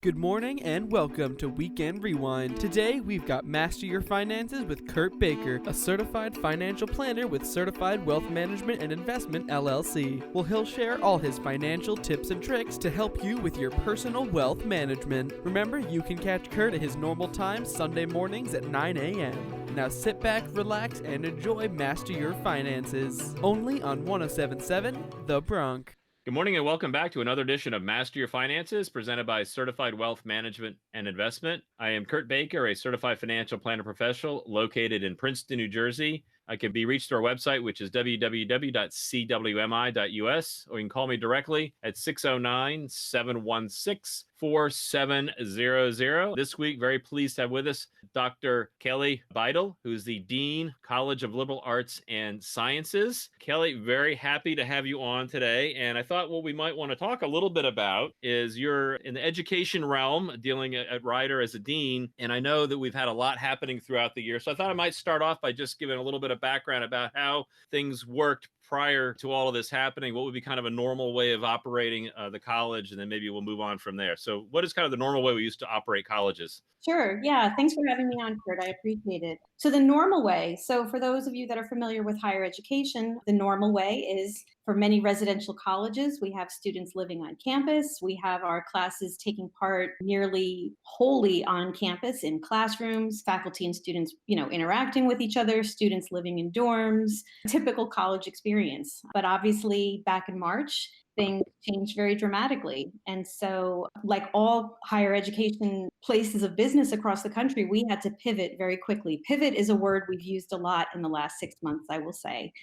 Good morning and welcome to Weekend Rewind. Today we've got Master Your Finances with Kurt Baker, a certified financial planner with Certified Wealth Management and Investment LLC. Well, he'll share all his financial tips and tricks to help you with your personal wealth management. Remember, you can catch Kurt at his normal time Sunday mornings at 9 a.m. Now sit back, relax, and enjoy Master Your Finances. Only on 107.7 The Bronx. Good morning and welcome back to another edition of Master Your Finances presented by Certified Wealth Management and Investment. I am Kurt Baker, a certified financial planner professional located in Princeton, New Jersey. I can be reached through our website, which is www.cwmi.us, or you can call me directly at 609-716-4700. This week, very pleased to have with us Dr. Kelly Bidle, who's the Dean, College of Liberal Arts and Sciences. Kelly, very happy to have you on today. And I thought what we might want to talk a little bit about is you're in the education realm, dealing at Rider as a dean. And I know that we've had a lot happening throughout the year. So I thought I might start off by just giving a little bit of background about how things worked prior to all of this happening. What would be kind of a normal way of operating the college? And then maybe we'll move on from there. So what is kind of the normal way we used to operate colleges? Sure. Yeah. Thanks for having me on, Kurt. I appreciate it. So the normal way, so for those of you that are familiar with higher education, the normal way is for many residential colleges, we have students living on campus. We have our classes taking part nearly wholly on campus in classrooms, faculty and students, interacting with each other, students living in dorms, typical college experience. But obviously back in March, things changed very dramatically. And so, like all higher education places of business across the country, we had to pivot very quickly. Pivot is a word we've used a lot in the last 6 months, I will say.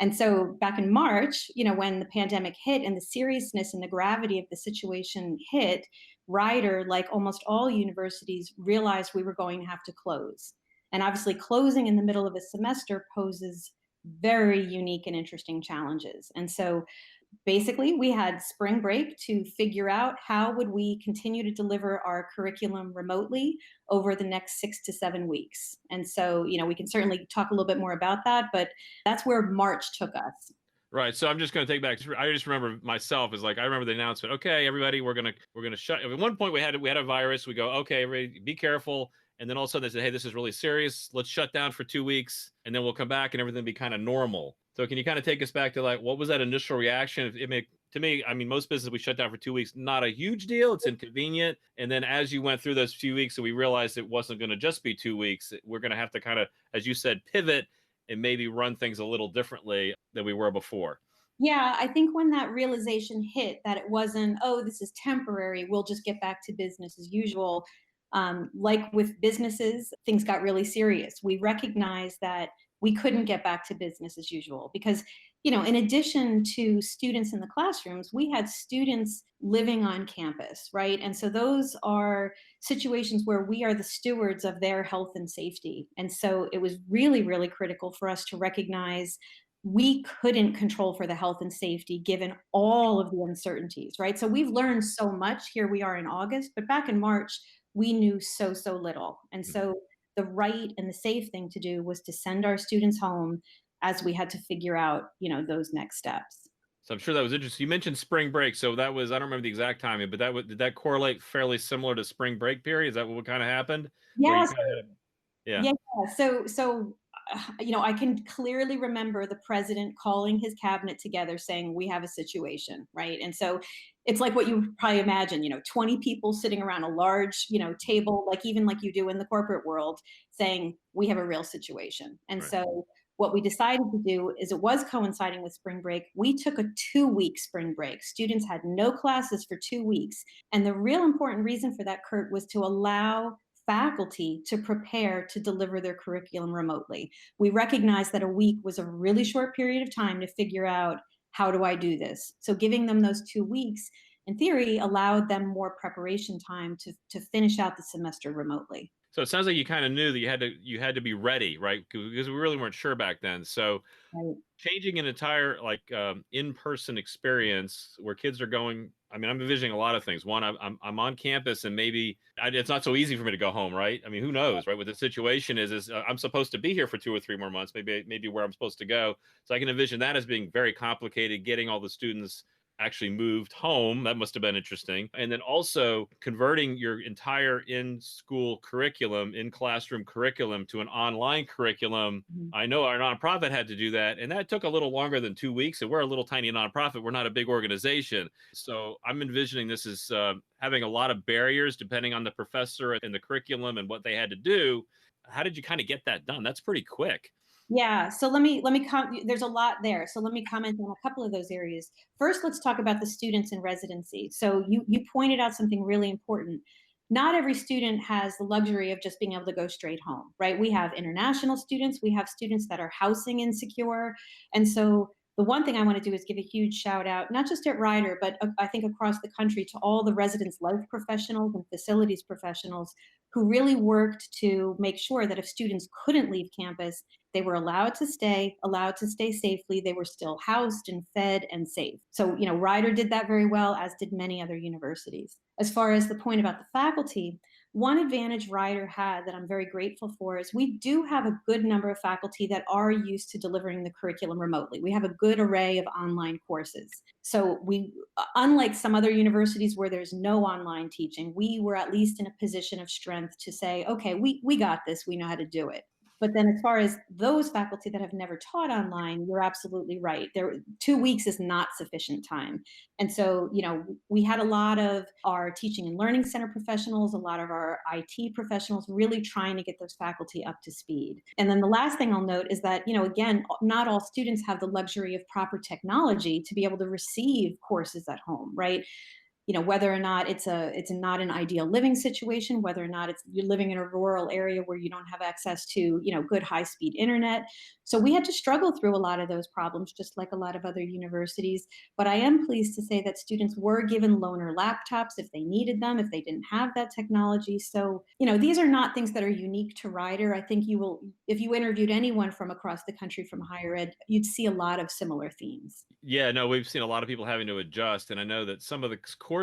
And so back in March, when the pandemic hit and the seriousness and the gravity of the situation hit, Rider, like almost all universities, realized we were going to have to close. And obviously closing in the middle of a semester poses very unique and interesting challenges. And so basically, we had spring break to figure out how would we continue to deliver our curriculum remotely over the next 6 to 7 weeks. And so, we can certainly talk a little bit more about that, but that's where March took us. Right. So I'm just going to take back. I just remember myself is like, I remember the announcement. Okay, everybody, we're going to shut. At one point we had a virus. We go, okay, everybody be careful. And then all of a sudden they said, hey, this is really serious. Let's shut down for 2 weeks and then we'll come back and everything will be kind of normal. So can you kind of take us back to like, what was that initial reaction? To me, I mean, most businesses we shut down for 2 weeks, not a huge deal. It's inconvenient. And then as you went through those few weeks, so we realized it wasn't going to just be 2 weeks. We're going to have to kind of, as you said, pivot and maybe run things a little differently than we were before. Yeah, I think when that realization hit that it wasn't, oh, this is temporary, we'll just get back to business as usual. Like with businesses, things got really serious. We recognized that we couldn't get back to business as usual because, in addition to students in the classrooms, we had students living on campus, right? And so those are situations where we are the stewards of their health and safety. And so it was really, really critical for us to recognize we couldn't control for the health and safety given all of the uncertainties, right? So we've learned so much. Here we are in August, but back in March, we knew so little. And so the right and the safe thing to do was to send our students home as we had to figure out, those next steps. So I'm sure that was interesting. You mentioned spring break. So that was, I don't remember the exact timing, but did that correlate fairly similar to spring break period? Is that what kind of happened? Yes. Yeah. So I can clearly remember the president calling his cabinet together saying, we have a situation, right? And so it's like what you probably imagine, 20 people sitting around a large, table, even like you do in the corporate world, saying, we have a real situation. And Right. So what we decided to do is it was coinciding with spring break. We took a 2-week spring break. Students had no classes for 2 weeks. And the real important reason for that, Kurt, was to allow faculty to prepare to deliver their curriculum remotely. We recognized that a week was a really short period of time to figure out, how do I do this? So giving them those 2 weeks, in theory, allowed them more preparation time to finish out the semester remotely. So it sounds like you kind of knew that you had to be ready, right? Because we really weren't sure back then. So Right. changing an entire in-person experience where kids are going. I mean, I'm envisioning a lot of things. One, I'm on campus, and maybe it's not so easy for me to go home, right? I mean, who knows, right? What the situation is I'm supposed to be here for 2 or 3 more months, maybe where I'm supposed to go. So I can envision that as being very complicated, getting all the students actually moved home. That must have been interesting. And then also converting your entire in-school curriculum, in-classroom curriculum to an online curriculum. Mhm. I know our nonprofit had to do that, and that took a little longer than 2 weeks. And we're a little tiny nonprofit. We're not a big organization. So I'm envisioning this as having a lot of barriers depending on the professor and the curriculum and what they had to do. How did you kind of get that done? That's pretty quick. Yeah, so there's a lot there. So let me comment on a couple of those areas. First, let's talk about the students in residency. So you pointed out something really important. Not every student has the luxury of just being able to go straight home, right? We have international students, we have students that are housing insecure. And so the one thing I want to do is give a huge shout out, not just at Ryder, but I think across the country, to all the residence life professionals and facilities professionals who really worked to make sure that if students couldn't leave campus, they were allowed to stay safely. They were still housed and fed and safe. So, Ryder did that very well, as did many other universities. As far as the point about the faculty, one advantage Ryder had that I'm very grateful for is we do have a good number of faculty that are used to delivering the curriculum remotely. We have a good array of online courses. So unlike some other universities where there's no online teaching, we were at least in a position of strength to say, okay, we got this, we know how to do it. But then as far as those faculty that have never taught online, you're absolutely right. 2 weeks is not sufficient time. And so, we had a lot of our teaching and learning center professionals, a lot of our IT professionals really trying to get those faculty up to speed. And then the last thing I'll note is that, again, not all students have the luxury of proper technology to be able to receive courses at home, right? Whether or not it's not an ideal living situation, whether or not you're living in a rural area where you don't have access to good high speed internet. So we had to struggle through a lot of those problems, just like a lot of other universities. But I am pleased to say that students were given loaner laptops if they needed them, if they didn't have that technology. So these are not things that are unique to Ryder. I think you will, if you interviewed anyone from across the country from higher ed, you'd see a lot of similar themes. Yeah, no, we've seen a lot of people having to adjust, and I know that some of the courses.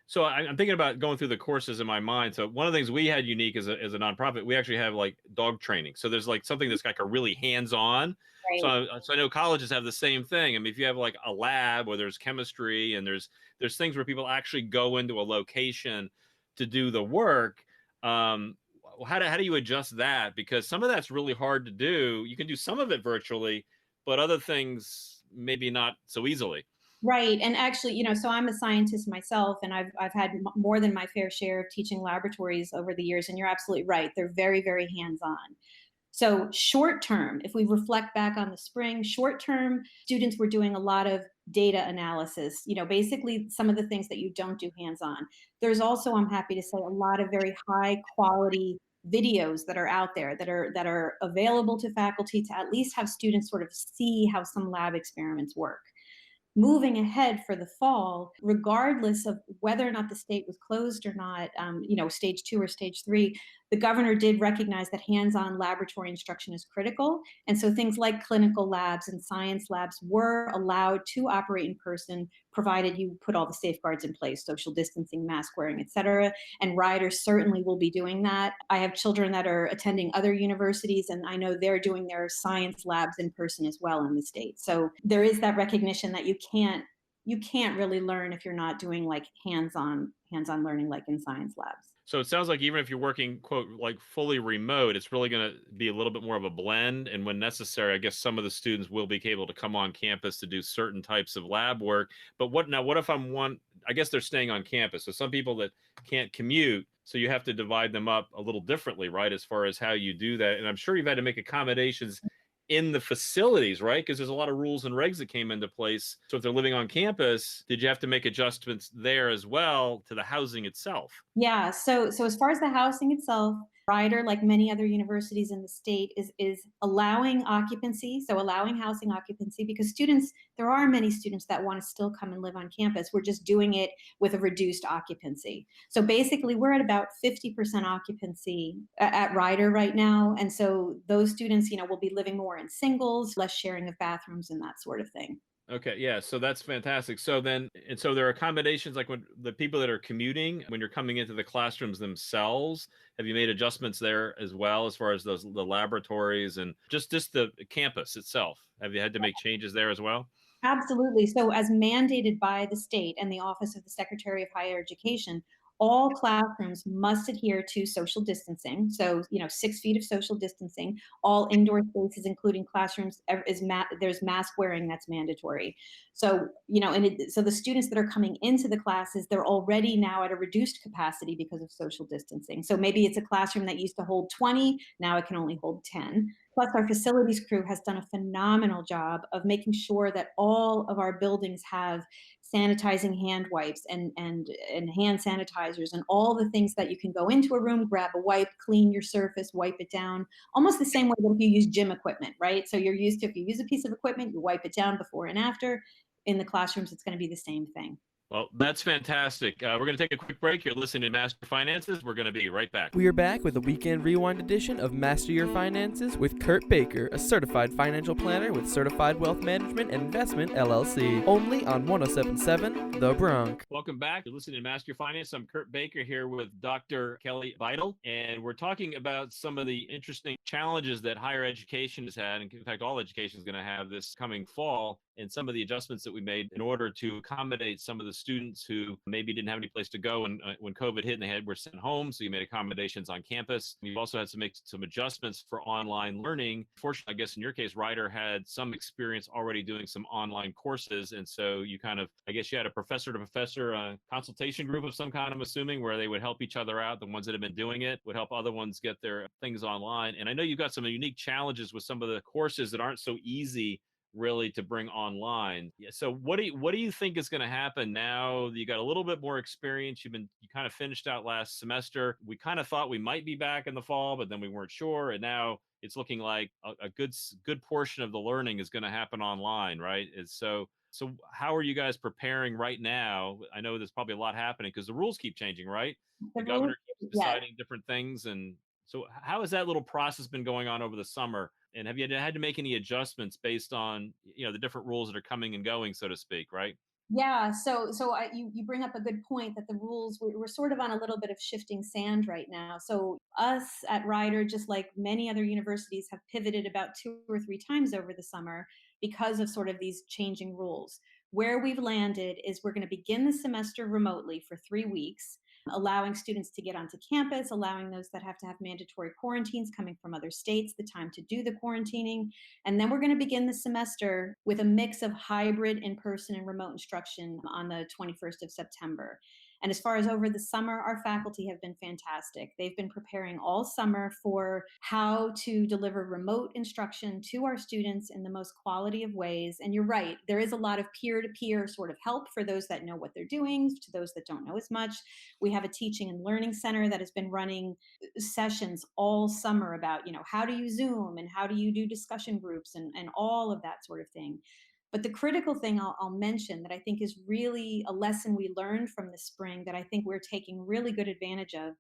So I'm thinking about going through the courses in my mind. So one of the things we had unique as a nonprofit, we actually have like dog training. So there's like something that's like a really hands-on. So Right. so I know colleges have the same thing. I mean, if you have like a lab where there's chemistry and there's things where people actually go into a location to do the work. How do you adjust that? Because some of that's really hard to do. You can do some of it virtually, but other things maybe not so easily. Right. And actually, so I'm a scientist myself, and I've had more than my fair share of teaching laboratories over the years. And you're absolutely right. They're very, very hands on. So, short term, if we reflect back on the spring, short term, students were doing a lot of data analysis, basically some of the things that you don't do hands on. There's also, I'm happy to say, a lot of very high quality videos that are out there that are available to faculty to at least have students sort of see how some lab experiments work. Moving ahead for the fall, regardless of whether or not the state was closed or not, stage 2 or stage 3, the governor did recognize that hands-on laboratory instruction is critical. And so things like clinical labs and science labs were allowed to operate in person, provided you put all the safeguards in place, social distancing, mask wearing, et cetera. And riders certainly will be doing that. I have children that are attending other universities, and I know they're doing their science labs in person as well in the state. So there is that recognition that you can't really learn if you're not doing like hands-on learning like in science labs. So it sounds like even if you're working, quote, like fully remote, it's really going to be a little bit more of a blend. And when necessary, I guess some of the students will be able to come on campus to do certain types of lab work. But what if I guess they're staying on campus. So some people that can't commute, so you have to divide them up a little differently, right? As far as how you do that. And I'm sure you've had to make accommodations in the facilities, right? Because there's a lot of rules and regs that came into place. So if they're living on campus, did you have to make adjustments there as well to the housing itself? Yeah. So as far as the housing itself, Ryder, like many other universities in the state, is allowing occupancy, so allowing housing occupancy, because there are many students that want to still come and live on campus. We're just doing it with a reduced occupancy. So basically, we're at about 50% occupancy at Ryder right now, and so those students, will be living more in singles, less sharing of bathrooms, and that sort of thing. Okay, yeah, so that's fantastic. So there are accommodations like when the people that are commuting, when you're coming into the classrooms themselves, have you made adjustments there as well as far as the laboratories and just the campus itself? Have you had to make changes there as well? Absolutely. So, as mandated by the state and the Office of the Secretary of Higher Education, all classrooms must adhere to social distancing. So, 6 feet of social distancing. All indoor spaces, including classrooms, there's mask wearing that's mandatory. So, so the students that are coming into the classes, they're already now at a reduced capacity because of social distancing. So maybe it's a classroom that used to hold 20, now it can only hold 10. Plus, our facilities crew has done a phenomenal job of making sure that all of our buildings have sanitizing hand wipes and hand sanitizers and all the things that you can go into a room, grab a wipe, clean your surface, wipe it down, almost the same way that if you use gym equipment, right? So you're used to, if you use a piece of equipment, you wipe it down before and after. In the classrooms, it's going to be the same thing. Well, that's fantastic. We're going to take a quick break. You're listening to Master Finances. We're going to be right back. We are back with a weekend rewind edition of Master Your Finances with Kurt Baker, a certified financial planner with Certified Wealth Management and Investment LLC, only on 107.7 The Bronx. Welcome back. You're listening to Master Your Finance. I'm Kurt Baker here with Dr. Kelly Bidle, and we're talking about some of the interesting challenges that higher education has had, and in fact, all education is going to have this coming fall, and some of the adjustments that we made in order to accommodate some of the students who maybe didn't have any place to go when COVID hit and were sent home. So you made accommodations on campus. You've also had to make some adjustments for online learning. Fortunately, I guess in your case, Ryder had some experience already doing some online courses. And so you kind of, I guess you had a professor to professor consultation group of some kind, I'm assuming, where they would help each other out. The ones that have been doing it would help other ones get their things online. And I know you've got some unique challenges with some of the courses that aren't so easy really to bring online. Yeah. So what do you think is going to happen now that you got a little bit more experience? You kind of finished out last semester. We kind of thought we might be back in the fall, but then we weren't sure. And now it's looking like a good portion of the learning is going to happen online, right? So how are you guys preparing right now? I know there's probably a lot happening because the rules keep changing, right? The The rules, governor keeps yeah. deciding different things. And so how has that little process been going on over the summer? And have you had to make any adjustments based on, the different rules that are coming and going, so to speak, right? Yeah, you bring up a good point that the rules, we're sort of on a little bit of shifting sand right now. So us at Ryder, just like many other universities, have pivoted about 2 or 3 times over the summer because of sort of these changing rules. Where we've landed is we're going to begin the semester remotely for 3 weeks, allowing students to get onto campus, allowing those that have to have mandatory quarantines coming from other states the time to do the quarantining. And then we're going to begin the semester with a mix of hybrid, in person, and remote instruction on the 21st of September. And as far as over the summer, our faculty have been fantastic. They've been preparing all summer for how to deliver remote instruction to our students in the most quality of ways. And you're right, there is a lot of peer to peer sort of help for those that know what they're doing, to those that don't know as much. We have a teaching and learning center that has been running sessions all summer about, how do you Zoom and how do you do discussion groups and all of that sort of thing. But the critical thing I'll mention that I think is really a lesson we learned from the spring that I think we're taking really good advantage of.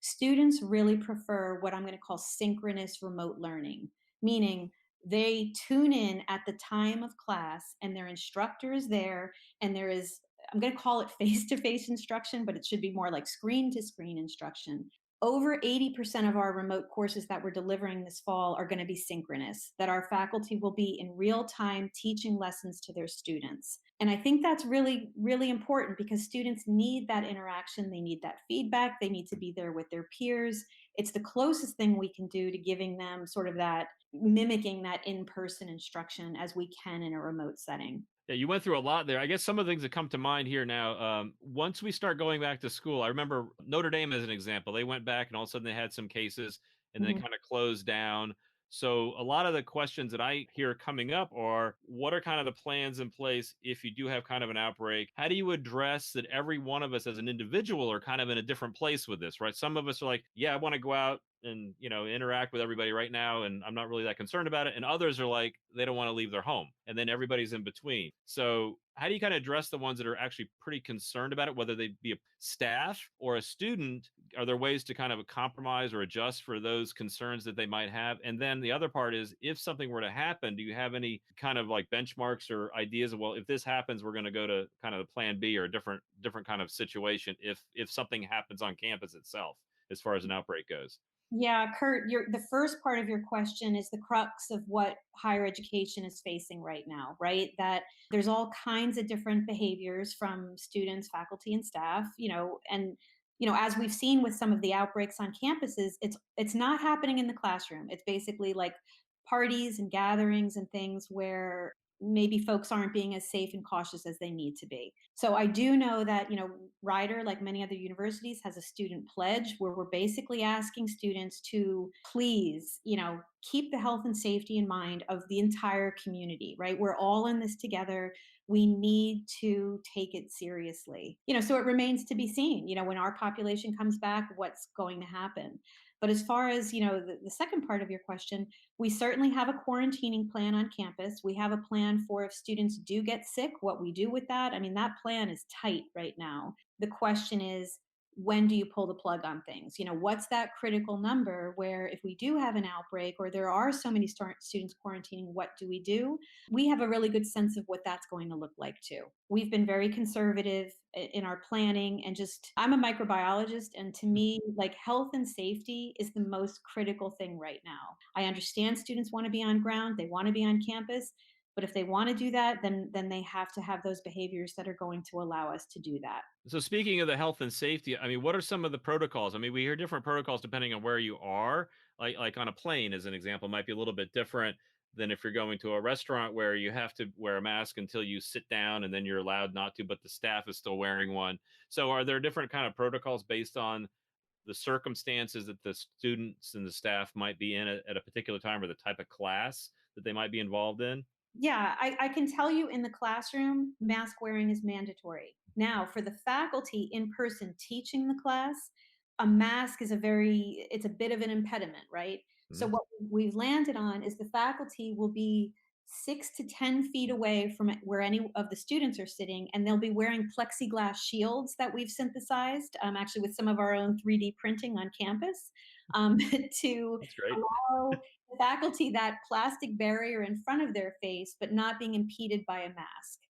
Students really prefer what I'm going to call synchronous remote learning, meaning they tune in at the time of class and their instructor is there, and there is, I'm going to call it face to face instruction, but it should be more like screen to screen instruction. Over 80% of our remote courses that we're delivering this fall are going to be synchronous, that our faculty will be in real time teaching lessons to their students. And I think that's really, really important because students need that interaction. They need that feedback. They need to be there with their peers. It's the closest thing we can do to giving them sort of that mimicking that in person instruction as we can in a remote setting. Yeah, you went through a lot there. I guess some of the things that come to mind here now, once we start going back to school, I remember Notre Dame as an example. They went back and all of a sudden they had some cases and then Mhm. kind of closed down. So a lot of the questions that I hear coming up are what are kind of the plans in place if you do have kind of an outbreak? How do you address that every one of us as an individual are kind of in a different place with this, right? Some of us are like, yeah, I want to go out and interact with everybody right now and I'm not really that concerned about it, and others are like they don't want to leave their home, and then everybody's in between. So how do you kind of address the ones that are actually pretty concerned about it, whether they be a staff or a student? Are there ways to kind of compromise or adjust for those concerns that they might have? And then the other part is, if something were to happen, do you have any kind of like benchmarks or ideas of, well, if this happens, we're going to go to kind of the plan B or a different kind of situation if something happens on campus itself as far as an outbreak goes? Yeah, Kurt, the first part of your question is the crux of what higher education is facing right now, right? That there's all kinds of different behaviors from students, faculty, and staff, and as we've seen with some of the outbreaks on campuses, it's not happening in the classroom. It's basically like parties and gatherings and things where maybe folks aren't being as safe and cautious as they need to be. So I do know that, Ryder, like many other universities, has a student pledge where we're basically asking students to please, keep the health and safety in mind of the entire community, right? We're all in this together. We need to take it seriously. So it remains to be seen, when our population comes back, what's going to happen. But as far as, the second part of your question, we certainly have a quarantining plan on campus. We have a plan for if students do get sick, what we do with that. I mean, that plan is tight right now. The question is, when do you pull the plug on things? What's that critical number where if we do have an outbreak or there are so many students quarantining, what do we do? We have a really good sense of what that's going to look like too. We've been very conservative in our planning, and just I'm a microbiologist, and to me, like, health and safety is the most critical thing right now. I understand students want to be on ground, they want to be on campus, but if they want to do that, then they have to have those behaviors that are going to allow us to do that. So speaking of the health and safety, I mean, what are some of the protocols? I mean, we hear different protocols depending on where you are. Like on a plane, as an example, might be a little bit different than if you're going to a restaurant where you have to wear a mask until you sit down and then you're allowed not to, but the staff is still wearing one. So are there different kind of protocols based on the circumstances that the students and the staff might be in at a particular time or the type of class that they might be involved in? Yeah, I can tell you in the classroom, mask wearing is mandatory. Now, for the faculty in person teaching the class, a mask is it's a bit of an impediment, right? So, Mhm. what we've landed on is the faculty will be 6 to 10 feet away from where any of the students are sitting, and they'll be wearing plexiglass shields that we've synthesized, actually with some of our own 3D printing on campus, to That's great. allow the faculty that plastic barrier in front of their face, but not being impeded by a mask.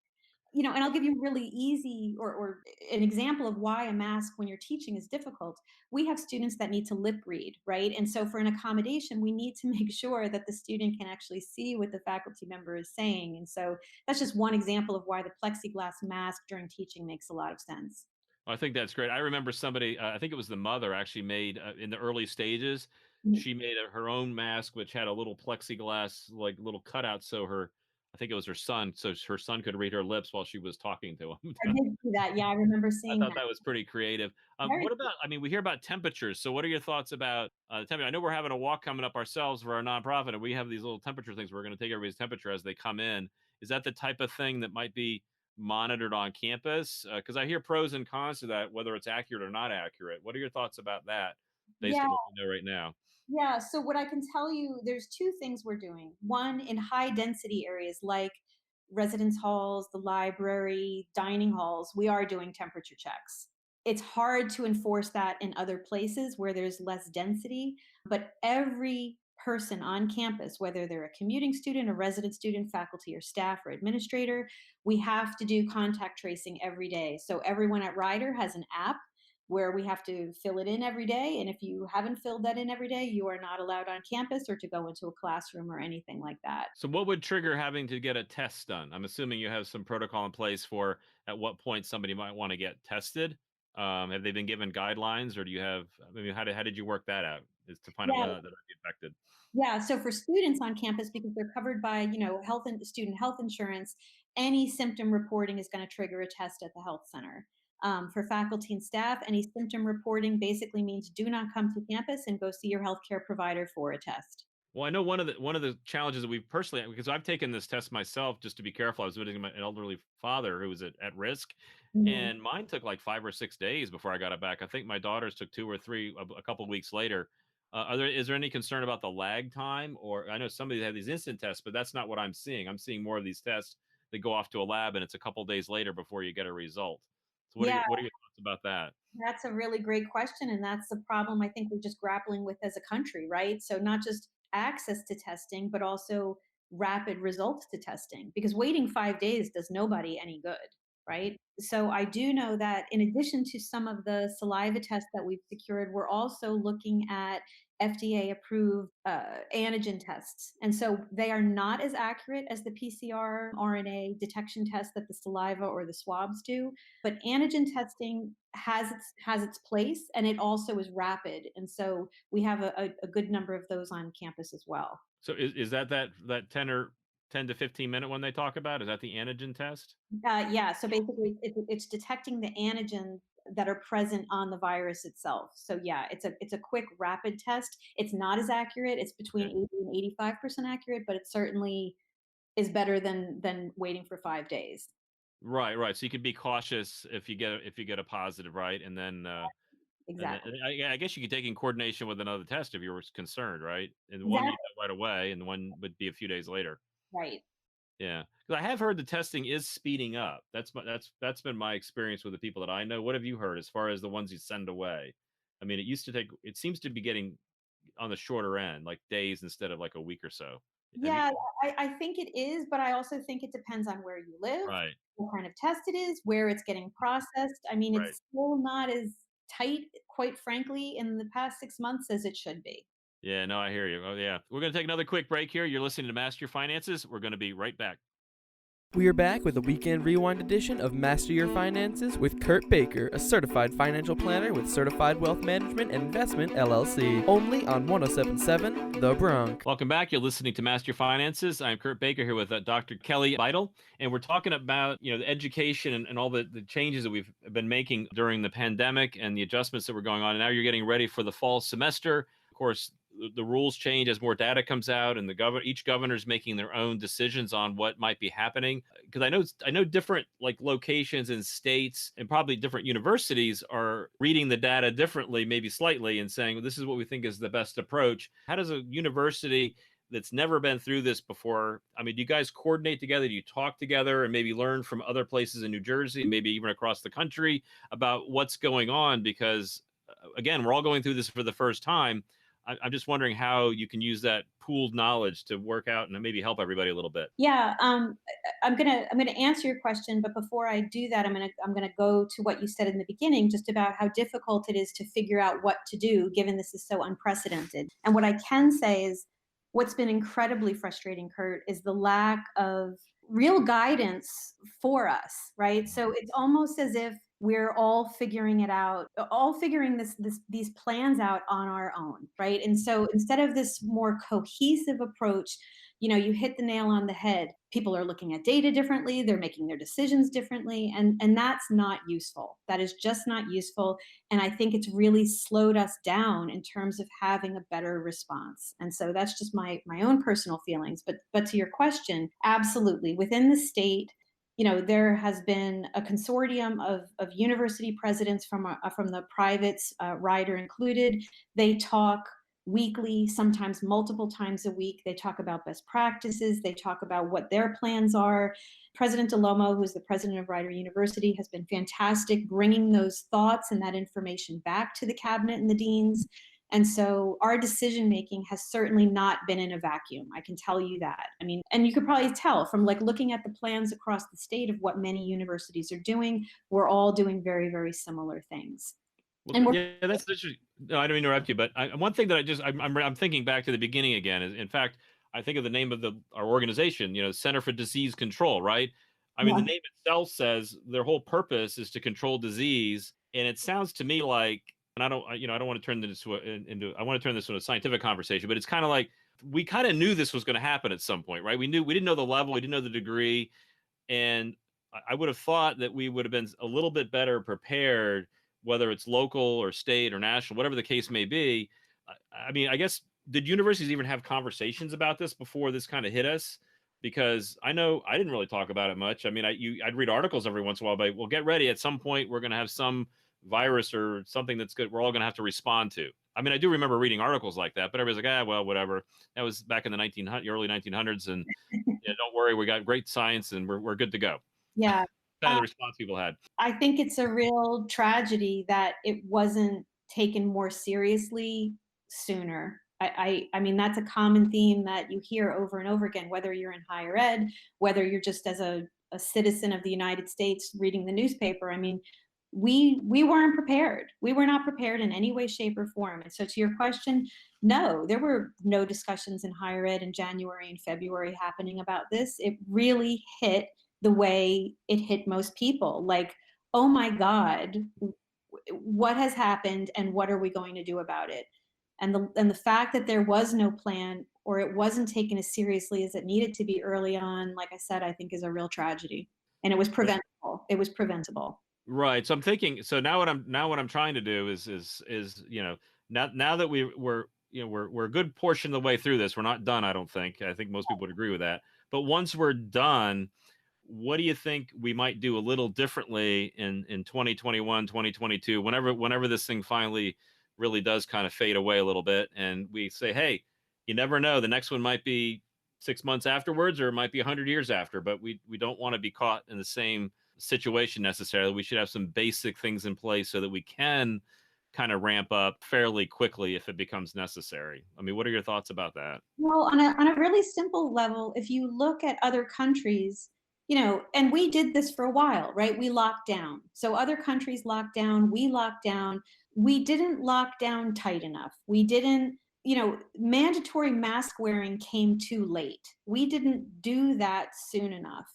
And I'll give you really easy or an example of why a mask when you're teaching is difficult. We have students that need to lip read, right? And so for an accommodation, we need to make sure that the student can actually see what the faculty member is saying. And so that's just one example of why the plexiglass mask during teaching makes a lot of sense. I think that's great. I remember somebody, I think it was the mother, actually made in the early stages. Mhm. She made her own mask, which had a little plexiglass, like little cutout, so I think it was her son, so her son could read her lips while she was talking to him. I did see that. Yeah, I remember I seeing thought that. that was pretty creative. Very What about? I mean, we hear about temperatures. So, what are your thoughts about the temperature? I know we're having a walk coming up ourselves for our nonprofit, and we have these little temperature things. We're going to take everybody's temperature as they come in. Is that the type of thing that might be monitored on campus? Because I hear pros and cons to that, whether it's accurate or not accurate. What are your thoughts about that, based yeah, on what we know right now? Yeah, so what I can tell you, there's two things we're doing. One, in high density areas like residence halls, the library, dining halls, we are doing temperature checks. It's hard to enforce that in other places where there's less density, but every person on campus, whether they're a commuting student, a resident student, faculty or staff or administrator, we have to do contact tracing every day. So everyone at Ryder has an app where we have to fill it in every day. And if you haven't filled that in every day, you are not allowed on campus or to go into a classroom or anything like that. So, what would trigger having to get a test done? I'm assuming you have some protocol in place for at what point somebody might want to get tested. Have they been given guidelines, or do you have? I mean, how did you work that out? Is to find out Yeah, whether that might be affected. yeah. So for students on campus, because they're covered by, health and student health insurance, any symptom reporting is going to trigger a test at the health center. For faculty and staff, any symptom reporting basically means do not come to campus and go see your healthcare provider for a test. Well, I know one of the challenges that we personally, because I've taken this test myself just to be careful. I was visiting my an elderly father who was at risk, Mhm. and mine took like 5 or 6 days before I got it back. I think my daughter's took 2 or 3 a couple of weeks later. Is there any concern about the lag time? Or I know somebody had these instant tests, but that's not what I'm seeing. I'm seeing more of these tests that go off to a lab, and it's a couple days later before you get a result. So Yeah, what are your thoughts about that? that's a really great question. And that's the problem I think we're just grappling with as a country, right? So, not just access to testing, but also rapid results to testing, because waiting 5 days does nobody any good. right? So I do know that in addition to some of the saliva tests that we've secured, we're also looking at FDA approved antigen tests. And so they are not as accurate as the PCR RNA detection test that the saliva or the swabs do, but antigen testing has its place, and it also is rapid. And so we have a good number of those on campus as well. So is that 10 to 15 minute one they talk about? Is that the antigen test? Yeah, so basically it's detecting the antigens that are present on the virus itself. So yeah, it's a quick rapid test. It's not as accurate. It's between Okay. 80 and 85% accurate, but it certainly is better than waiting for 5 days. Right, right. So you could be cautious if you get a positive, right? And then Exactly. I guess you could take in coordination with another test if you were concerned, right? And one you Exactly. know right away, and the one would be a few days later. Right. Yeah, because I have heard the testing is speeding up. That's been my experience with the people that I know. What have you heard as far as the ones you send away? I mean, it used to take. It seems to be getting on the shorter end, like days instead of like a week or so. Have you? Yeah, I think it is, but I also think it depends on where you live, Right, what kind of test it is, where it's getting processed. I mean, right. it's still not as tight, quite frankly, in the past 6 months as it should be. Yeah, no, I hear you. Oh, yeah. We're gonna take another quick break here. You're listening to Master Your Finances. We're gonna be right back. We are back with a weekend rewind edition of Master Your Finances with Kurt Baker, a certified financial planner with Certified Wealth Management and Investment LLC, only on 1077 The Bronx. Welcome back. You're listening to Master Your Finances. I'm Kurt Baker here with Dr. Kelly Bidle, and we're talking about the education and all the changes that we've been making during the pandemic and the adjustments that were going on. And now you're getting ready for the fall semester. Of course, the rules change as more data comes out, and each governor's making their own decisions on what might be happening. Because I know different like locations and states and probably different universities are reading the data differently, maybe slightly, and saying, well, this is what we think is the best approach. How does a university that's never been through this before, I mean, do you guys coordinate together? Do you talk together and maybe learn from other places in New Jersey, maybe even across the country about what's going on? Because again, we're all going through this for the first time. I'm just wondering how you can use that pooled knowledge to work out and maybe help everybody a little bit. Yeah, I'm gonna answer your question, but before I do that, I'm gonna go to what you said in the beginning, just about how difficult it is to figure out what to do, given this is so unprecedented. And what I can say is, what's been incredibly frustrating, Kurt, is the lack of real guidance for us, right? So it's almost as if we're all figuring it out, all figuring these plans out on our own, right? And so instead of this more cohesive approach, you hit the nail on the head. People are looking at data differently, they're making their decisions differently, and that's not useful. That is just not useful, and I think it's really slowed us down in terms of having a better response. And so that's just my own personal feelings. But to your question, absolutely, within the state, there has been a consortium of university presidents from the privates, Ryder included. They talk weekly, sometimes multiple times a week. They talk about best practices. They talk about what their plans are. President DeLomo, who's the president of Rider University, has been fantastic bringing those thoughts and that information back to the cabinet and the deans. And so our decision making has certainly not been in a vacuum. I can tell you that. I mean, and you could probably tell from like looking at the plans across the state of what many universities are doing, we're all doing very, very similar things. Well, And we're yeah, that's interesting. No, I don't interrupt you, but one thing that I'm thinking back to the beginning again is, in fact, I think of the name of our organization, Center for Disease Control, right? I mean, the yeah, name itself says their whole purpose is to control disease, and it sounds to me like, and I don't want to turn this I want to turn this into a scientific conversation, but it's kind of like we kind of knew this was going to happen at some point, right? We didn't know the level, we didn't know the degree, and I would have thought that we would have been a little bit better prepared, whether it's local or state or national, whatever the case may be. I mean, I guess, did universities even have conversations about this before this kind of hit us? Because I know I didn't really talk about it much. I mean, I'd read articles every once in a while, but well, get ready. At some point, we're going to have some virus or something that's good. We're all going to have to respond to. I mean, I do remember reading articles like that, but everybody's like, well, whatever. That was back in the early 1900s, and yeah, don't worry, we got great science and we're good to go. yeah. Kind of the response people had. I think it's a real tragedy that it wasn't taken more seriously sooner. I mean, that's a common theme that you hear over and over again, whether you're in higher ed, whether you're just as a citizen of the United States reading the newspaper, I mean, we weren't prepared. We were not prepared in any way, shape, or form. And so, to your question, no, there were no discussions in higher ed in January and February happening about this. It really hit the way it hit most people. Like, oh my God, what has happened and what are we going to do about it? And the fact that there was no plan or it wasn't taken as seriously as it needed to be early on, like I said, I think is a real tragedy. And it was preventable. It was preventable. Right. So I'm thinking. So now what I'm trying to do is now that we're a good portion of the way through this. We're not done. I don't think. I think most people would agree with that. But once we're done, what do you think we might do a little differently in 2021, 2022, whenever this thing finally really does kind of fade away a little bit, and we say, hey, you never know, the next one might be 6 months afterwards, or it might be 100 years after, but we don't want to be caught in the same situation necessarily. We should have some basic things in place so that we can kind of ramp up fairly quickly if it becomes necessary. I mean, what are your thoughts about that? Well, on a really simple level, if you look at other countries, and we did this for a while, right? We locked down. So other countries locked down, we locked down. We didn't lock down tight enough. We didn't, mandatory mask wearing came too late. We didn't do that soon enough.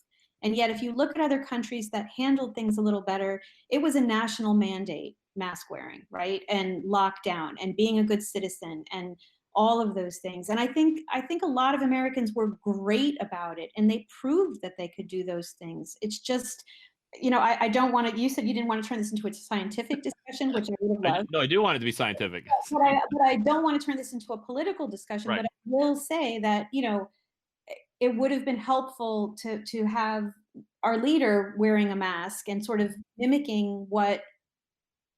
And yet, if you look at other countries that handled things a little better, it was a national mandate, mask wearing, right? And lockdown and being a good citizen and all of those things. And I think a lot of Americans were great about it and they proved that they could do those things. It's just, I don't want to, you said you didn't want to turn this into a scientific discussion, which I would have loved. No, I do want it to be scientific. But I don't want to turn this into a political discussion. Right. But I will say that, it would have been helpful to have our leader wearing a mask and sort of mimicking what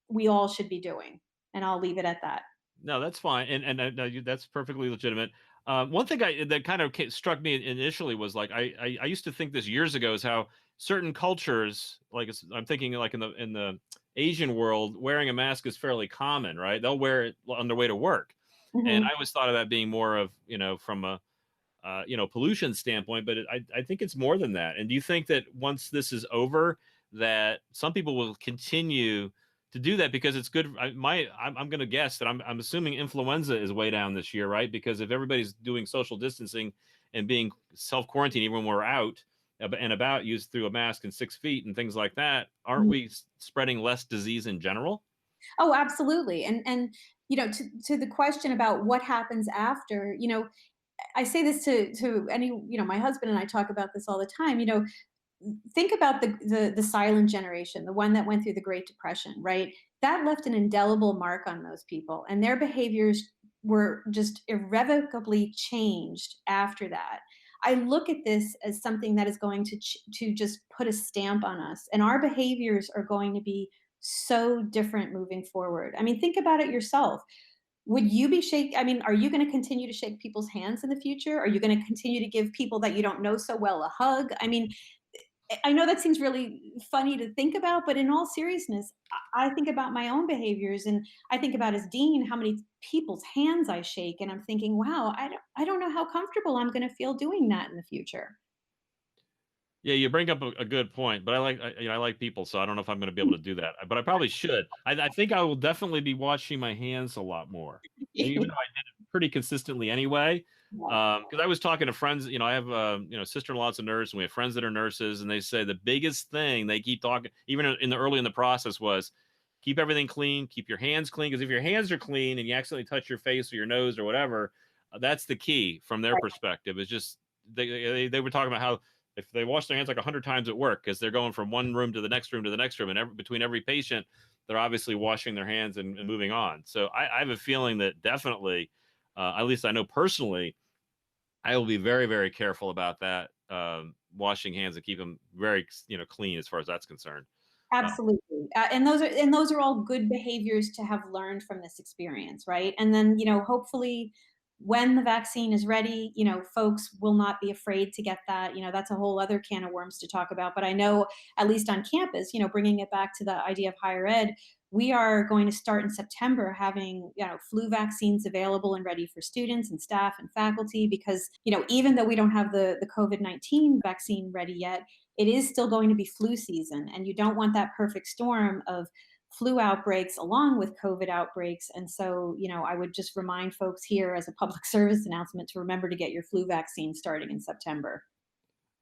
we all should be doing. And I'll leave it at that. No, that's fine, and that's perfectly legitimate. One thing that kind of struck me initially was like I used to think this years ago is how certain cultures, like I'm thinking like in the Asian world, wearing a mask is fairly common, right? They'll wear it on their way to work, and Mhm. I always thought of that being more of from a pollution standpoint, but I think it's more than that. And do you think that once this is over, that some people will continue to do that because it's good? I'm going to guess that I'm assuming influenza is way down this year, right? Because if everybody's doing social distancing and being self quarantined, even when we're out and about, used through a mask and 6 feet and things like that, aren't we spreading less disease in general? Oh, absolutely. And to the question about what happens after, I say this to any, my husband and I talk about this all the time. Think about the silent generation, the one that went through the Great Depression, right? That left an indelible mark on those people, and their behaviors were just irrevocably changed after that. I look at this as something that is going to just put a stamp on us, and our behaviors are going to be so different moving forward. I mean, think about it yourself. Would you be shake? I mean, are you going to continue to shake people's hands in the future? Are you going to continue to give people that you don't know so well a hug? I mean, I know that seems really funny to think about, but in all seriousness, I think about my own behaviors and I think about as dean how many people's hands I shake, and I'm thinking, wow, I don't know how comfortable I'm going to feel doing that in the future. Yeah, you bring up a good point, but I like people, so I don't know if I'm going to be able to do that, but I probably should. I think I will definitely be washing my hands a lot more, even though I did it pretty consistently anyway. Because I was talking to friends, I have sister-in-law's a nurse, and we have friends that are nurses, and they say the biggest thing they keep talking, even early in the process, was keep everything clean, keep your hands clean, because if your hands are clean and you accidentally touch your face or your nose or whatever, that's the key from their perspective. It's just they were talking about how if they wash their hands like 100 times at work, because they're going from one room to the next room to the next room, and between every patient, they're obviously washing their hands and moving on. So I have a feeling that definitely, at least I know personally, I will be very, very careful about that, washing hands and keep them very, clean as far as that's concerned. Absolutely. And those are all good behaviors to have learned from this experience, right? And then, hopefully when the vaccine is ready, folks will not be afraid to get that. That's a whole other can of worms to talk about. But I know, at least on campus, bringing it back to the idea of higher ed, we are going to start in September having, flu vaccines available and ready for students and staff and faculty because, even though we don't have the COVID-19 vaccine ready yet, it is still going to be flu season, and you don't want that perfect storm of flu outbreaks along with COVID outbreaks. And so, I would just remind folks here as a public service announcement to remember to get your flu vaccine starting in September.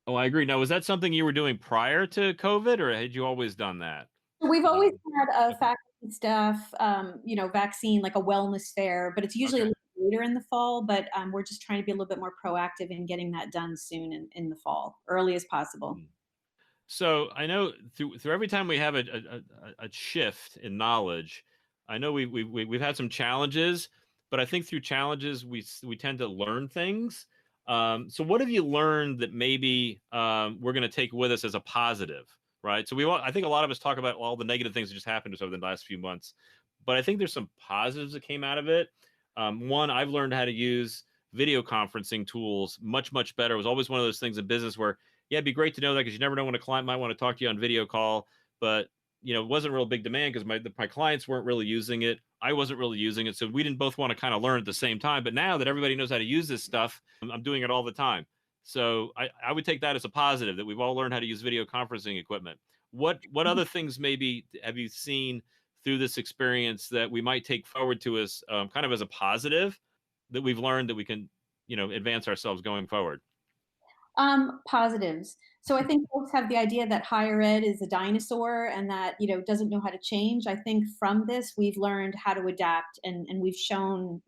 Oh, I agree. Now, was that something you were doing prior to COVID, or had you always done that? We've always Um, had a okay. faculty staff, vaccine, like a wellness fair, but it's usually a Okay. little later in the fall. But we're just trying to be a little bit more proactive in getting that done soon in the fall, early as possible. Mm. So I know through every time we have a shift in knowledge, I know we've had some challenges, but I think through challenges we tend to learn things. So what have you learned that maybe we're going to take with us as a positive, right? So I think a lot of us talk about all the negative things that just happened to us over the last few months, but I think there's some positives that came out of it. One, I've learned how to use video conferencing tools much better. It was always one of those things in business where yeah, it'd be great to know that because you never know when a client might want to talk to you on video call. But it wasn't real big demand because my clients weren't really using it. I wasn't really using it, so we didn't both want to kind of learn at the same time. But now that everybody knows how to use this stuff, I'm doing it all the time. So I would take that as a positive that we've all learned how to use video conferencing equipment. What other things maybe have you seen through this experience that we might take forward to us kind of as a positive that we've learned that we can advance ourselves going forward? Positives. So I think folks have the idea that higher ed is a dinosaur and that, doesn't know how to change. I think from this, we've learned how to adapt, and we've shown,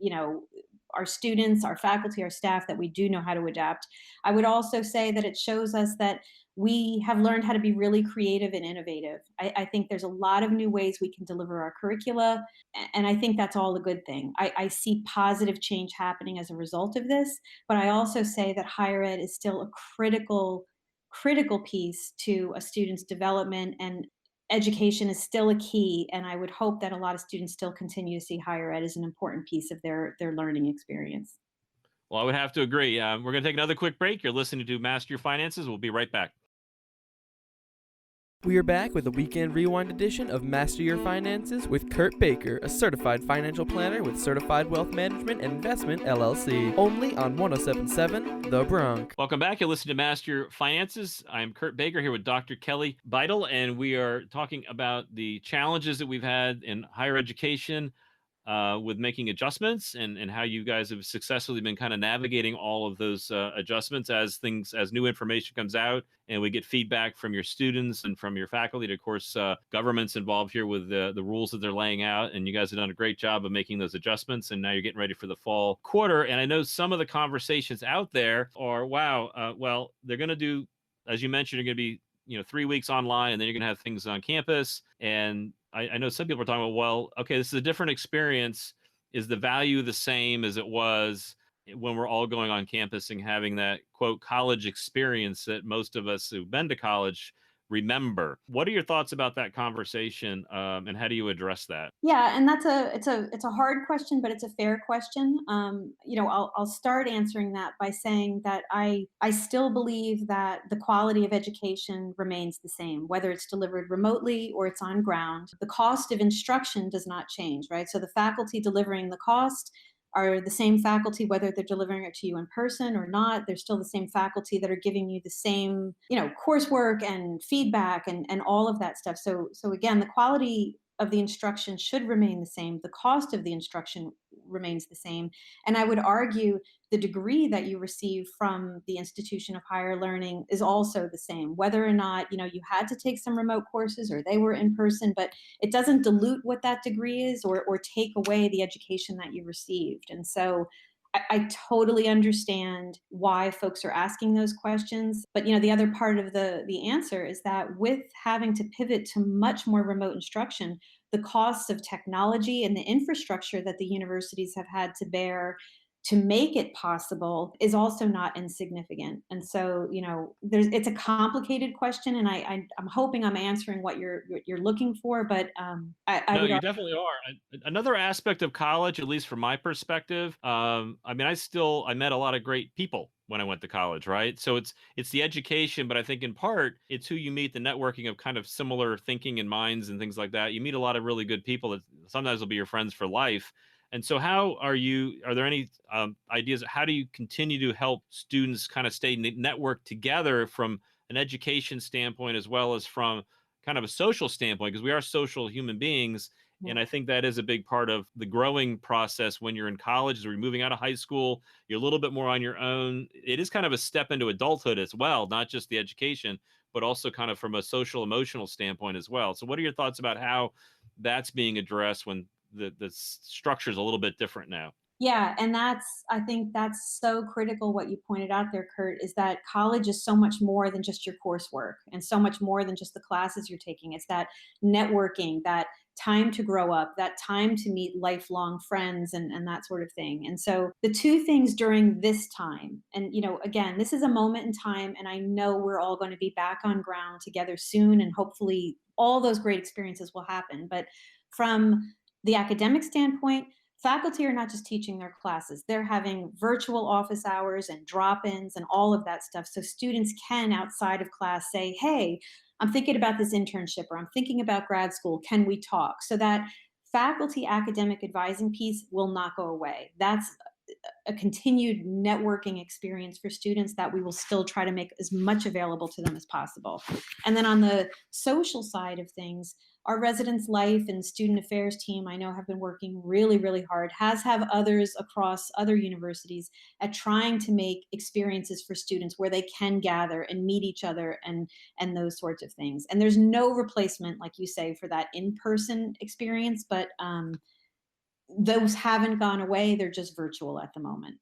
our students, our faculty, our staff that we do know how to adapt. I would also say that it shows us that we have learned how to be really creative and innovative. I think there's a lot of new ways we can deliver our curricula, and I think that's all a good thing. I see positive change happening as a result of this, but I also say that higher ed is still a critical piece to a student's development, and education is still a key. And I would hope that a lot of students still continue to see higher ed as an important piece of their learning experience. Well, I would have to agree. We're going to take another quick break. You're listening to Master Your Finances. We'll be right back. We are back with a weekend rewind edition of Master Your Finances with Kurt Baker, a certified financial planner with Certified Wealth Management and Investment LLC, only on 107.7 The Bronx. Welcome back. You're listening to Master Your Finances. I'm Kurt Baker here with Dr. Kelly Bidle, and we are talking about the challenges that we've had in higher education with making adjustments and how you guys have successfully been kind of navigating all of those adjustments as new information comes out and we get feedback from your students and from your faculty. And of course, government's involved here with the rules that they're laying out. And you guys have done a great job of making those adjustments. And now you're getting ready for the fall quarter. And I know some of the conversations out there are, wow, well, they're going to do, as you mentioned, you're going to be 3 weeks online, and then you're going to have things on campus. And I know some people are talking about, well, okay, this is a different experience. Is the value the same as it was when we're all going on campus and having that quote college experience that most of us who've been to college remember? What are your thoughts about that conversation, and how do you address that? Yeah, and it's a hard question, but it's a fair question. I'll start answering that by saying that I still believe that the quality of education remains the same, whether it's delivered remotely or it's on ground. The cost of instruction does not change, right? So the faculty delivering the cost are the same faculty, whether they're delivering it to you in person or not. They're still the same faculty that are giving you the same, coursework and feedback and all of that stuff. So again, the quality of the instruction should remain the same. The cost of the instruction remains the same. And I would argue the degree that you receive from the institution of higher learning is also the same, whether or not, you had to take some remote courses or they were in person, but it doesn't dilute what that degree is or take away the education that you received. And so I totally understand why folks are asking those questions. But the other part of the answer is that with having to pivot to much more remote instruction, the costs of technology and the infrastructure that the universities have had to bear to make it possible is also not insignificant. And so, it's a complicated question, and I'm hoping I'm answering what you're looking for. But I No, would you definitely are. Another aspect of college, at least from my perspective, I mean, I met a lot of great people when I went to college, right? So it's the education, but I think in part it's who you meet, the networking of kind of similar thinking and minds and things like that. You meet a lot of really good people that sometimes will be your friends for life. And so, are there any ideas? How do you continue to help students kind of stay networked together from an education standpoint as well as from kind of a social standpoint, because we are social human beings. And I think that is a big part of the growing process when you're in college, or you're moving out of high school. You're a little bit more on your own. It is kind of a step into adulthood as well, not just the education, but also kind of from a social emotional standpoint as well. So, what are your thoughts about how that's being addressed when the structure is a little bit different now? Yeah, and I think that's so critical what you pointed out there, Kurt, is that college is so much more than just your coursework and so much more than just the classes you're taking. It's that networking, that time to grow up, that time to meet lifelong friends and that sort of thing. And so the two things during this time, and again, this is a moment in time, and I know we're all going to be back on ground together soon, and hopefully all those great experiences will happen. But from the academic standpoint, faculty are not just teaching their classes, they're having virtual office hours and drop-ins and all of that stuff, so students can outside of class say, hey, I'm thinking about this internship, or I'm thinking about grad school, can we talk? So that faculty academic advising piece will not go away. That's a continued networking experience for students that we will still try to make as much available to them as possible. And then on the social side of things, our residence life and student affairs team, I know, have been working really, really hard, has have others across other universities at trying to make experiences for students where they can gather and meet each other and those sorts of things. And there's no replacement, like you say, for that in-person experience, but those haven't gone away. They're just virtual at the moment.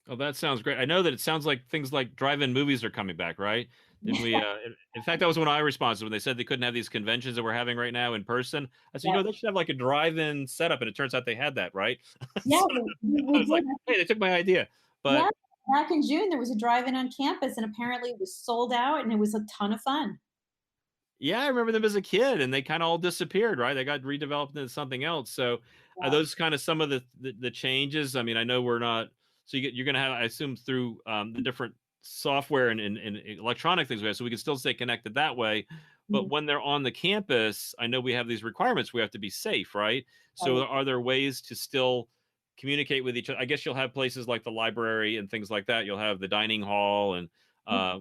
Oh, that sounds great. I know that it sounds like things like drive-in movies are coming back, right? Didn't we? In fact, that was when I responded when they said they couldn't have these conventions that we're having right now in person. I said, Yeah, they should have like a drive-in setup, and it turns out they had that, right? yeah, So I we was like, did. hey, they took my idea. Yeah, But back in June, there was a drive-in on campus, and apparently it was sold out, and it was a ton of fun. yeah, I remember them as a kid, and they kind of all disappeared, right? They got redeveloped into something else. So, are Yeah. those kind of some of the changes? I mean, I know we're not. So you're going to have, I assume, through the different software and electronic things we have, so we can still stay connected that way. But Mhm. when they're on the campus, I know we have these requirements. We have to be safe, right? So, Right. are there ways to still communicate with each other? I guess you'll have places like the library and things like that. You'll have the dining hall and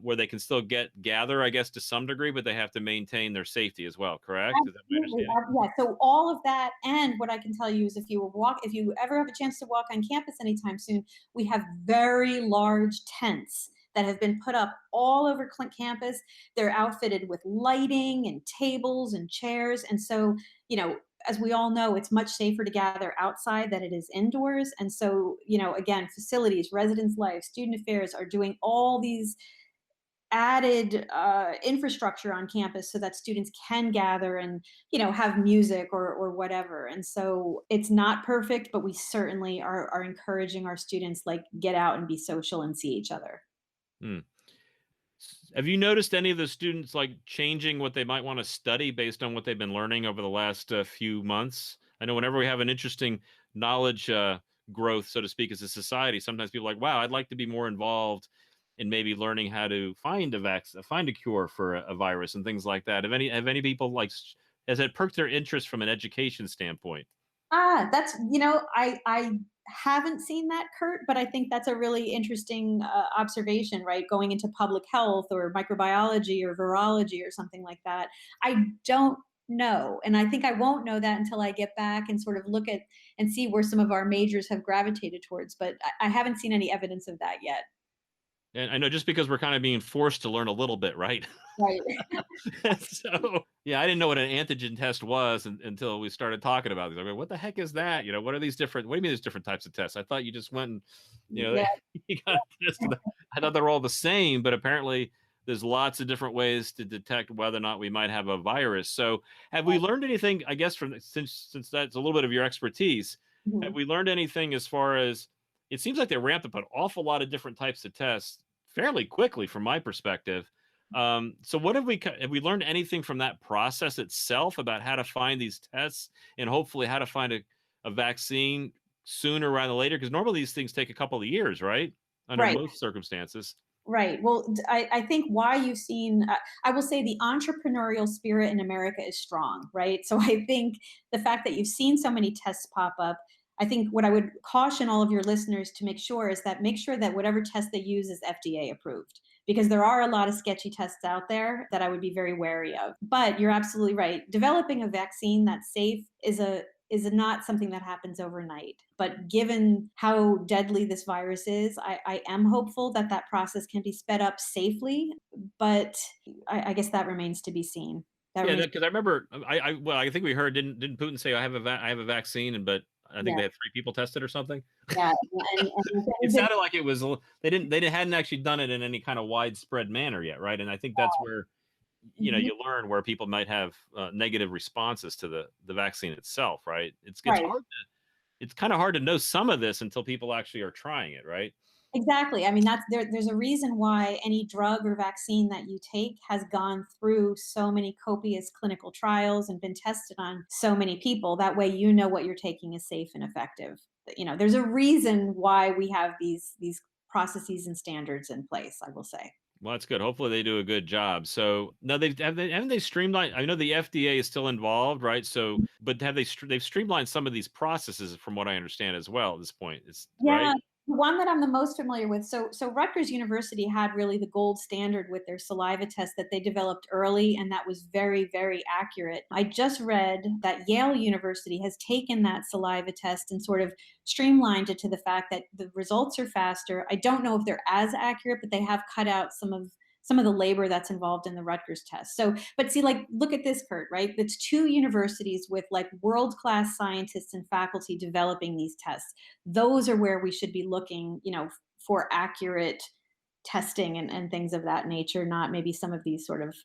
where they can still gather, I guess, to some degree, but they have to maintain their safety as well. Correct? Is that my Absolutely. understanding? Yeah. So all of that, and what I can tell you is, if you ever have a chance to walk on campus anytime soon, we have very large tents that have been put up all over campus. They're outfitted with lighting and tables and chairs, and so as we all know, it's much safer to gather outside than it is indoors. And so, again, facilities, residence life, student affairs are doing all these added infrastructure on campus so that students can gather and have music or whatever. And so it's not perfect, but we certainly are encouraging our students, like, get out and be social and see each other. Hmm. Have you noticed any of the students like changing what they might want to study based on what they've been learning over the last few months? I know whenever we have an interesting knowledge growth, so to speak, as a society, sometimes people are like, wow, I'd like to be more involved in maybe learning how to find a vaccine, find a cure for a virus and things like that. Have any people like, has it perked their interest from an education standpoint? That's, I haven't seen that, Kurt, but I think that's a really interesting observation, right? Going into public health or microbiology or virology or something like that. I don't know. And I think I won't know that until I get back and sort of look at and see where some of our majors have gravitated towards. But I haven't seen any evidence of that yet. And I know just because we're kind of being forced to learn a little bit, right? Right. So yeah, I didn't know what an antigen test was until we started talking about this. I mean, what the heck is that? What are these different? What do you mean there's different types of tests? I thought you just went and Yeah. you got tested. I thought they were all the same, but apparently there's lots of different ways to detect whether or not we might have a virus. So have we learned anything? I guess from since that's a little bit of your expertise, have Mhm. we learned anything as far as it seems like they ramped up an awful lot of different types of tests fairly quickly from my perspective. So what have we learned anything from that process itself about how to find these tests and hopefully how to find a vaccine sooner rather than later? Because normally these things take a couple of years, right? Under Right. most circumstances. Right. Well, I think why you've seen, I will say the entrepreneurial spirit in America is strong, right? So I think the fact that you've seen so many tests pop up, I think what I would caution all of your listeners to make sure is that make sure that whatever test they use is FDA approved, because there are a lot of sketchy tests out there that I would be very wary of. But you're absolutely right. Developing a vaccine that's safe is not something that happens overnight. But given how deadly this virus is, I am hopeful that that process can be sped up safely. But I guess that remains to be seen. That Yeah, remains, because I remember, well, I think we heard, didn't Putin say I have a vaccine, but I think yeah, they had 3 people tested or something. yeah, It sounded like it was they hadn't actually done it in any kind of widespread manner yet, right? And I think that's where Mhm. you learn where people might have negative responses to the vaccine itself, right? Right. It's kind of hard to know some of this until people actually are trying it, right? Exactly. I mean, there's a reason why any drug or vaccine that you take has gone through so many copious clinical trials and been tested on so many people. That way, you know what you're taking is safe and effective. There's a reason why we have these processes and standards in place, I will say. Well, that's good. Hopefully, they do a good job. So, no, haven't they streamlined? I know the FDA is still involved, right? So, but they've streamlined some of these processes, from what I understand, as well at this point. It's right. Yeah, the one that I'm the most familiar with. So Rutgers University had really the gold standard with their saliva test that they developed early, and that was very, very accurate. I just read that Yale University has taken that saliva test and sort of streamlined it to the fact that the results are faster. I don't know if they're as accurate, but they have cut out some of the labor that's involved in the Rutgers test. So, but see, like, look at this, Kurt, right? It's two universities with like world-class scientists and faculty developing these tests. Those are where we should be looking, for accurate testing and things of that nature, not maybe some of these sort of,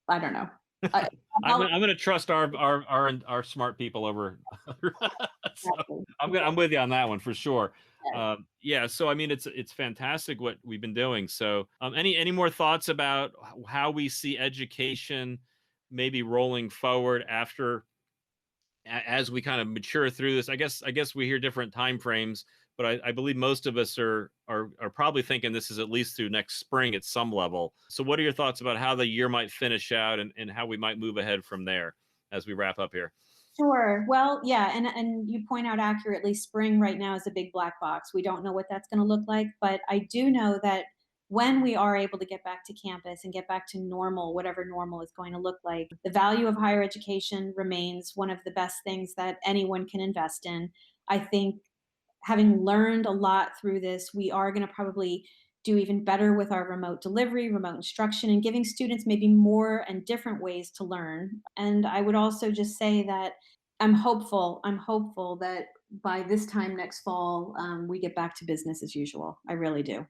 I don't know. I, I'll, I'm gonna trust our smart people over. So exactly. I'm with you on that one for sure. Yeah. Yeah. So I mean, it's fantastic what we've been doing. So any more thoughts about how we see education maybe rolling forward after as we kind of mature through this? I guess we hear different time frames, but I believe most of us are probably thinking this is at least through next spring at some level. So what are your thoughts about how the year might finish out and how we might move ahead from there as we wrap up here? Sure. Well, yeah, and you point out accurately, spring right now is a big black box. We don't know what that's going to look like, but I do know that when we are able to get back to campus and get back to normal, whatever normal is going to look like, the value of higher education remains one of the best things that anyone can invest in. I think having learned a lot through this, we are going to probably do even better with our remote delivery, remote instruction, and giving students maybe more and different ways to learn. And I would also just say that I'm hopeful. I'm hopeful that by this time next fall, we get back to business as usual. I really do.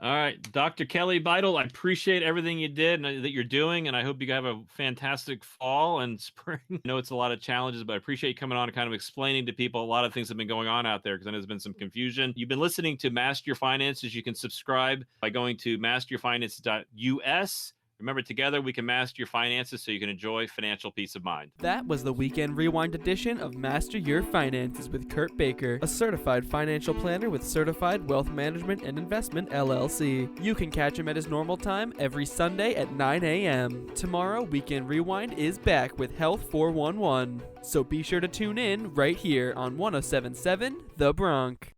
All right, Dr. Kelly Bidle, I appreciate everything you did and that you're doing, and I hope you have a fantastic fall and spring. I know it's a lot of challenges, but I appreciate you coming on and kind of explaining to people a lot of things have been going on out there because I know there's been some confusion. You've been listening to Master Your Finances. You can subscribe by going to masteryourfinances.us. Remember, together we can master your finances so you can enjoy financial peace of mind. That was the Weekend Rewind edition of Master Your Finances with Kurt Baker, a certified financial planner with Certified Wealth Management and Investment LLC. You can catch him at his normal time every Sunday at 9 a.m. Tomorrow, Weekend Rewind is back with Health 411. So be sure to tune in right here on 107.7 The Bronx.